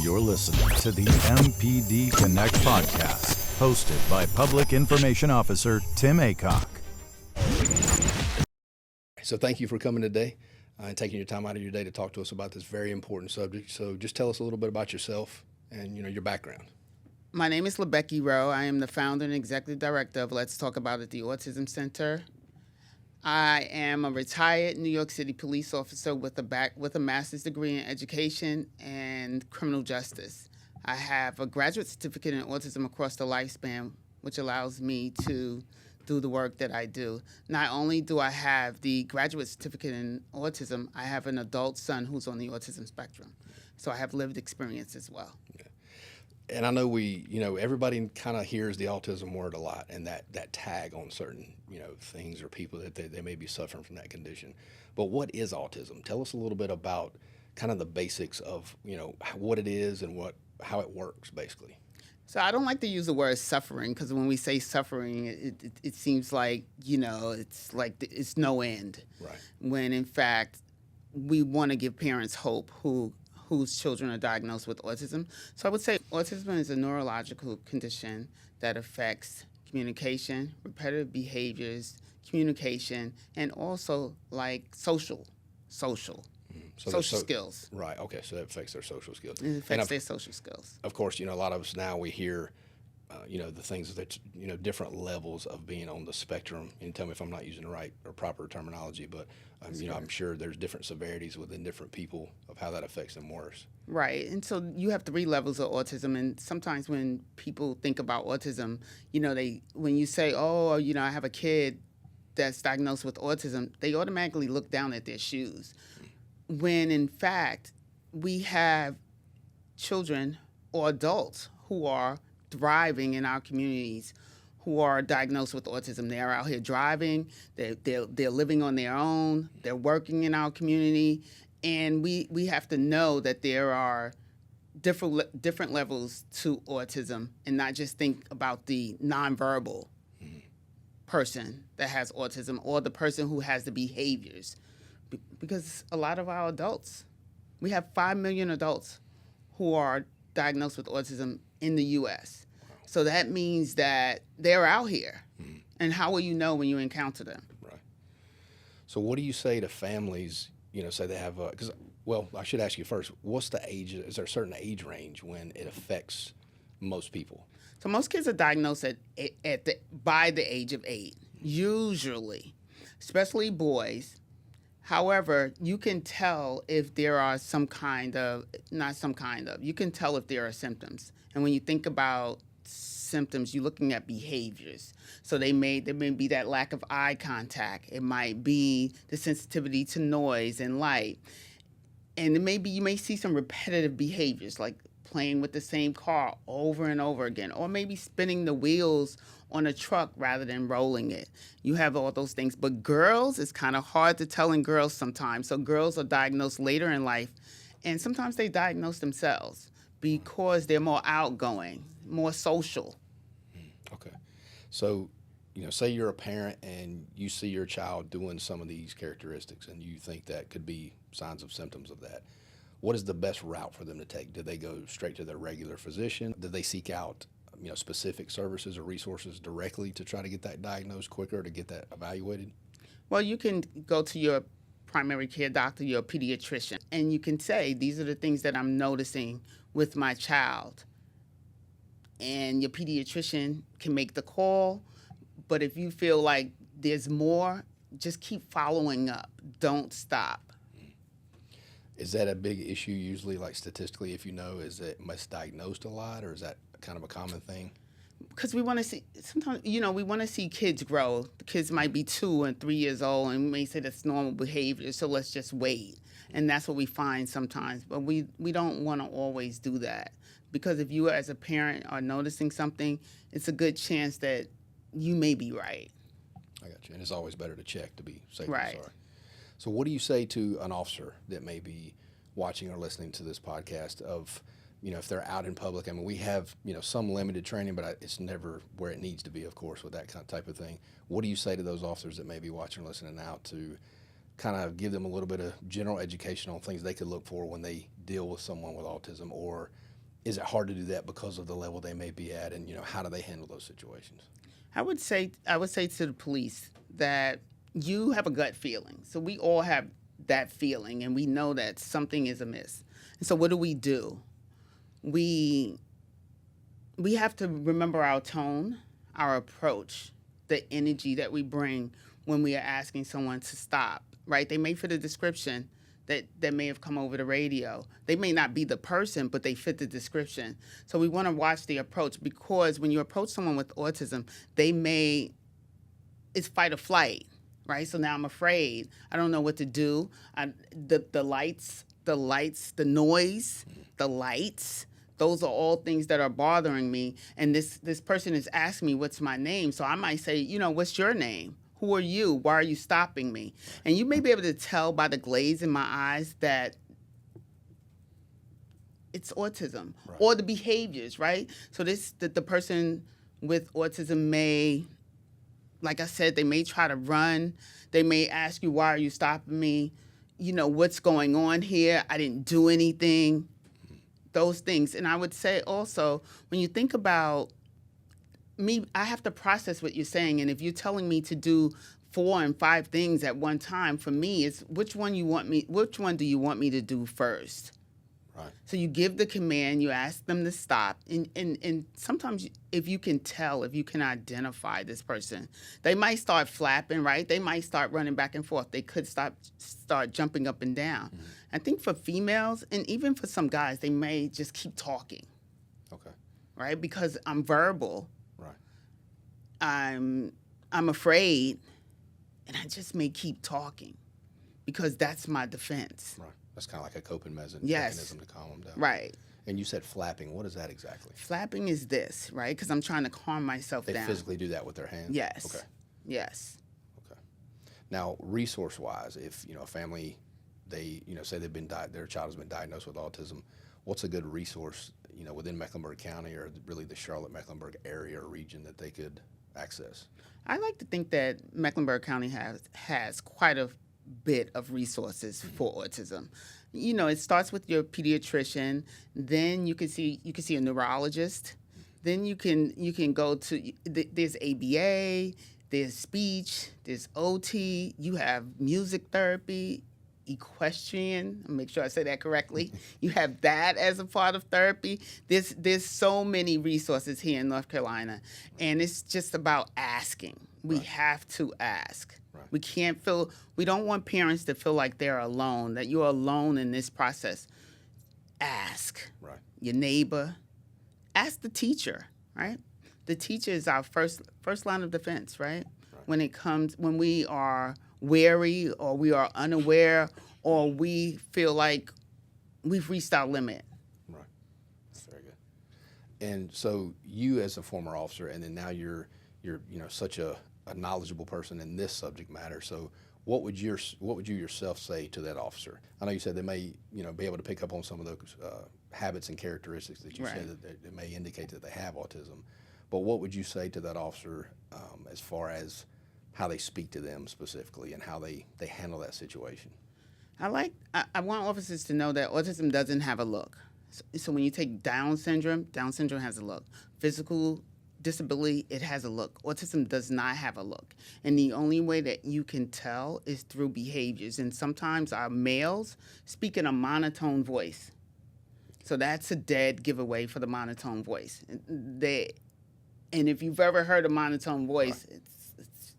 You're listening to the MPD Connect Podcast, hosted by Public Information Officer Tim Aycock. So thank you for coming today and taking your time out of your day to talk to us about this very important subject. So just tell us a little bit about yourself and your background. My name is Becky Roe. I am the founder and executive director of Let's Talk About It, the Autism Center. I am a retired New York City police officer with a master's degree in education and criminal justice. I have a graduate certificate in autism across the lifespan, which allows me to do the work that I do. Not only do I have the graduate certificate in autism, I have an adult son who's on the autism spectrum. So I have lived experience as well. Yeah. And I know everybody kind of hears the autism word a lot and that tag on certain, things or people that they may be suffering from that condition. But what is autism? Tell us a little bit about kind of the basics of, what it is and how it works, basically. So I don't like to use the word suffering because when we say suffering, it seems like, it's like it's no end. Right. When in fact, we want to give parents hope whose children are diagnosed with autism. So I would say autism is a neurological condition that affects communication, repetitive behaviors, communication, and also like social skills. Right. Okay. So that affects their social skills. It affects their social skills. Of course, a lot of us now we hear, the things that, different levels of being on the spectrum. And tell me if I'm not using the right or proper terminology, but, I'm sure there's different severities within different people of how that affects them worse. Right. And so you have 3 levels of autism. And sometimes when people think about autism, when you say, I have a kid that's diagnosed with autism, they automatically look down at their shoes. When in fact, we have children or adults who are thriving in our communities who are diagnosed with autism. They're out here driving, they're living on their own, they're working in our community, and we have to know that there are different levels to autism and not just think about the nonverbal person that has autism or the person who has the behaviors. Because a lot of our adults, we have 5 million adults who are diagnosed with autism in the U.S. So that means that they're out here. And how will you know when you encounter them? Right. So what do you say to families, say they have I should ask you first, what's the age, is there a certain age range when it affects most people? So most kids are diagnosed by the age of 8, usually, especially boys. However, you can tell if there are you can tell if there are symptoms. And when you think about symptoms, you're looking at behaviors. So there may be that lack of eye contact. It might be the sensitivity to noise and light. And you may see some repetitive behaviors like playing with the same car over and over again, or maybe spinning the wheels on a truck rather than rolling it. You have all those things. But girls, it's kind of hard to tell in girls sometimes. So girls are diagnosed later in life, and sometimes they diagnose themselves because they're more outgoing, more social. Okay. So, say you're a parent and you see your child doing some of these characteristics and you think that could be signs of symptoms of that. What is the best route for them to take? Do they go straight to their regular physician? Do they seek out specific services or resources directly to try to get that diagnosed quicker, to get that evaluated? Well, you can go to your primary care doctor, your pediatrician, and you can say, these are the things that I'm noticing with my child. And your pediatrician can make the call, but if you feel like there's more, just keep following up. Don't stop. Is that a big issue usually, like statistically, if is it misdiagnosed a lot, or is that kind of a common thing? Because we want to see, sometimes, we want to see kids grow. The kids might be 2 and 3 years old, and we may say that's normal behavior, so let's just wait. And that's what we find sometimes. But we don't want to always do that. Because if you as a parent are noticing something, it's a good chance that you may be right. I got you. And it's always better to check to be safe. Right. Sorry. So what do you say to an officer that may be watching or listening to this podcast of, if they're out in public? I mean, we have, some limited training, but it's never where it needs to be, of course, with that kind of type of thing. What do you say to those officers that may be watching or listening now to kind of give them a little bit of general education on things they could look for when they deal with someone with autism, or is it hard to do that because of the level they may be at, and how do they handle those situations? I would say to the police that you have a gut feeling. So we all have that feeling, and we know that something is amiss. And so what do? We have to remember our tone, our approach, the energy that we bring when we are asking someone to stop, right? They may fit a description that may have come over the radio. They may not be the person, but they fit the description. So we want to watch the approach, because when you approach someone with autism, it's fight or flight, right? So now I'm afraid. I don't know what to do. The lights, the noise, the lights, those are all things that are bothering me. And this person is asking me, what's my name? So I might say, what's your name? Who are you? Why are you stopping me? And you may be able to tell by the glaze in my eyes that it's autism, right, or the behaviors, right? So the person with autism may, like I said, they may try to run. They may ask you, why are you stopping me? What's going on here? I didn't do anything. Those things. And I would say also, when you think about me, I have to process what you're saying. And if you're telling me to do 4 and 5 things at one time, for me, it's which one do you want me to do first? Right. So you give the command, you ask them to stop. And sometimes if you can identify this person, they might start flapping, right? They might start running back and forth. They could start jumping up and down. Mm-hmm. I think for females, and even for some guys, they may just keep talking. Okay. Right? Because I'm verbal. Right. I'm afraid, and I just may keep talking because that's my defense. Right. That's kind of like a coping mechanism to calm them down. Right. And you said flapping. What is that exactly? Flapping is this, right? Because I'm trying to calm myself down. They physically do that with their hands? Yes. Okay. Yes. Okay. Now, resource-wise, if a family, they say their child has been diagnosed with autism, what's a good resource within Mecklenburg County or really the Charlotte-Mecklenburg area or region that they could access? I like to think that Mecklenburg County has quite a bit of resources for autism. It starts with your pediatrician, then you can see a neurologist, then you can go to there's ABA, there's speech, there's OT, you have music therapy, equestrian, I'll make sure I say that correctly. You have that as a part of therapy. There's so many resources here in North Carolina, and it's just about asking. We have to ask. Right. We don't want parents to feel like they're alone, that you're alone in this process. Ask. Right. Your neighbor. Ask the teacher, right? The teacher is our first line of defense, right? When we are wary or we are unaware or we feel like we've reached our limit. Right. That's very good. And so you as a former officer, and then now you're such a knowledgeable person in this subject matter. So what would you yourself say to that officer? I know you said they may be able to pick up on some of those habits and characteristics that you said that may indicate that they have autism. But what would you say to that officer as far as how they speak to them specifically and how they handle that situation? I want officers to know that autism doesn't have a look. So when you take Down syndrome has a look. Physical disability, it has a look. Autism does not have a look. And the only way that you can tell is through behaviors. And sometimes our males speak in a monotone voice. So that's a dead giveaway for the monotone voice. And if you've ever heard a monotone voice,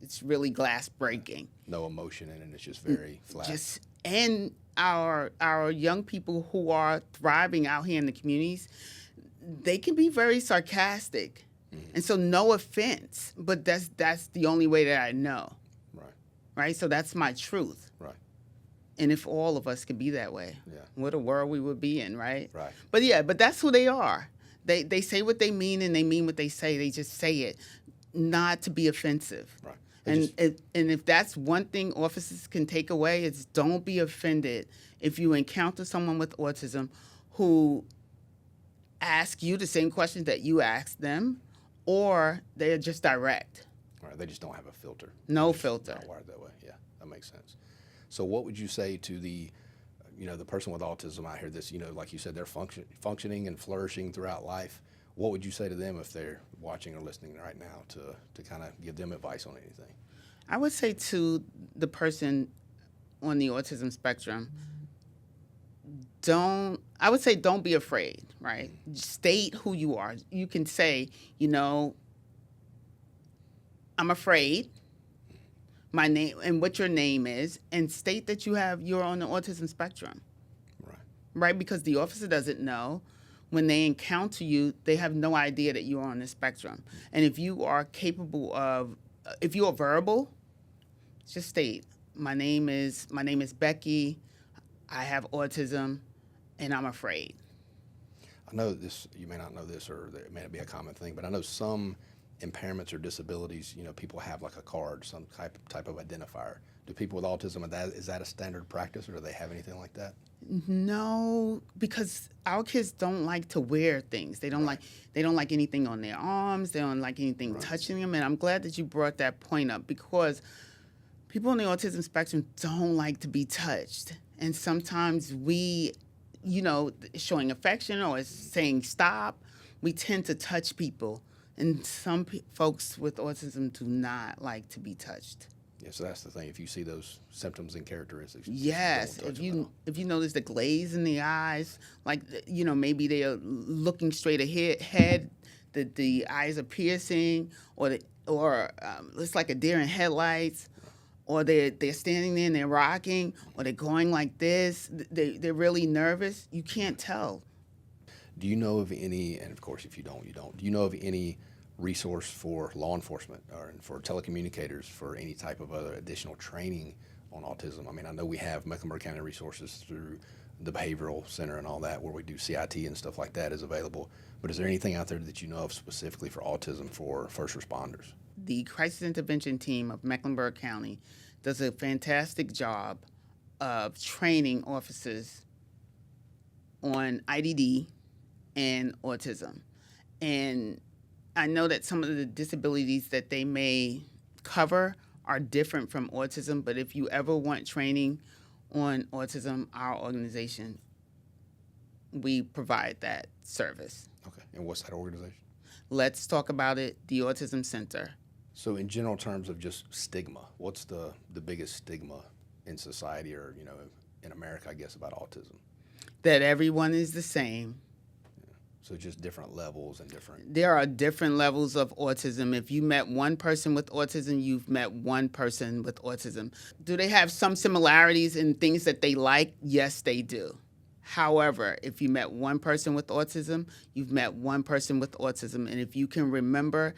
it's really glass breaking. No emotion in it. It's just very flat. And our young people who are thriving out here in the communities, they can be very sarcastic. Mm-hmm. And so no offense, but that's the only way that I know. Right? So that's my truth. Right. And if all of us could be that way, what a world we would be in, right? Right. But that's who they are. They say what they mean and they mean what they say. They just say it, not to be offensive. Right. And if that's one thing officers can take away, it's don't be offended if you encounter someone with autism who asks you the same questions that you ask them, or they're just direct. Right. They just don't have a filter. No filter. Not wired that way. Yeah, that makes sense. So what would you say to the the person with autism, I hear this, like you said, they're functioning and flourishing throughout life. What would you say to them if they're watching or listening right now to kind of give them advice on anything? I would say to the person on the autism spectrum, don't be afraid, right? State who you are. You can say, I'm afraid, my name and what your name is, and state that you're on the autism spectrum. Right? Because the officer doesn't know. When they encounter you, they have no idea that you're on the spectrum. And if you are if you are verbal, just state, my name is Becky, I have autism, and I'm afraid. I know this, you may not know this, or it may not be a common thing, but I know some impairments or disabilities, people have like a card, some type of identifier. Do people with autism, is that a standard practice, or do they have anything like that? No, because our kids don't like to wear things. They don't like anything on their arms. They don't like anything touching them. And I'm glad that you brought that point up, because people on the autism spectrum don't like to be touched. And sometimes we, showing affection or saying stop, we tend to touch people. And some folks with autism do not like to be touched. Yeah, so that's the thing. If you see those symptoms and characteristics, yes. If you notice the glaze in the eyes, like maybe they are looking straight ahead, the eyes are piercing, or it's like a deer in headlights, or they're standing there and they're rocking, or they're going like this. They're really nervous. You can't tell. Do you know of any? And of course, if you don't, you don't. Do you know of any resource for law enforcement or for telecommunicators for any type of other additional training on autism? I mean, I know we have Mecklenburg County resources through the Behavioral Center and all that, where we do CIT and stuff like that is available. But is there anything out there that you know of specifically for autism for first responders? The Crisis Intervention Team of Mecklenburg County does a fantastic job of training officers on IDD and autism. And I know that some of the disabilities that they may cover are different from autism, but if you ever want training on autism, our organization, we provide that service. Okay, and what's that organization? Let's Talk About It, the Autism Center. So in general terms of just stigma, what's the biggest stigma in society, or, in America, I guess, about autism? That everyone is the same. So just different levels and different... There are different levels of autism. If you met one person with autism, you've met one person with autism. Do they have some similarities in things that they like? Yes, they do. However, if you met one person with autism, you've met one person with autism. And if you can remember,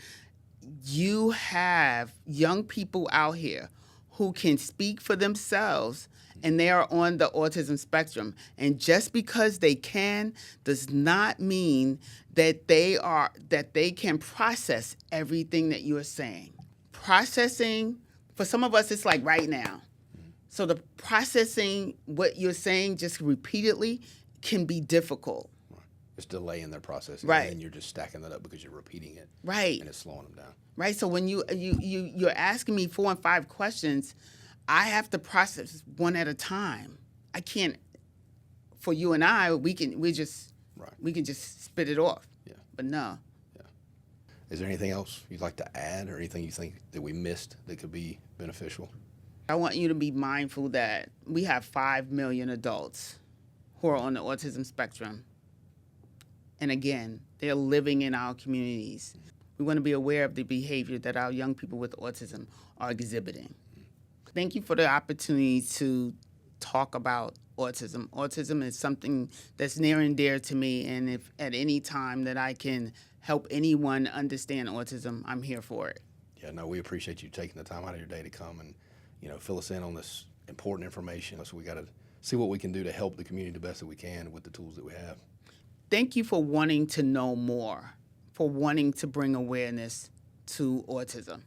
you have young people out here who can speak for themselves, and they are on the autism spectrum. And just because they can does not mean that they can process everything that you're saying. Processing, for some of us, it's like right now. So the processing what you're saying just repeatedly can be difficult. It's delaying their processing, right? And you're just stacking that up because you're repeating it, right? And it's slowing them down, right? So when you're asking me 4 and 5 questions, I have to process one at a time. I can't. For you and I, we can just spit it off. Yeah. But no. Yeah. Is there anything else you'd like to add, or anything you think that we missed that could be beneficial? I want you to be mindful that we have 5 million adults who are on the autism spectrum. And again, they're living in our communities. We want to be aware of the behavior that our young people with autism are exhibiting. Thank you for the opportunity to talk about autism. Autism is something that's near and dear to me, and if at any time that I can help anyone understand autism, I'm here for it. Yeah, no, we appreciate you taking the time out of your day to come and, fill us in on this important information. So we got to see what we can do to help the community the best that we can with the tools that we have. Thank you for wanting to know more, for wanting to bring awareness to autism.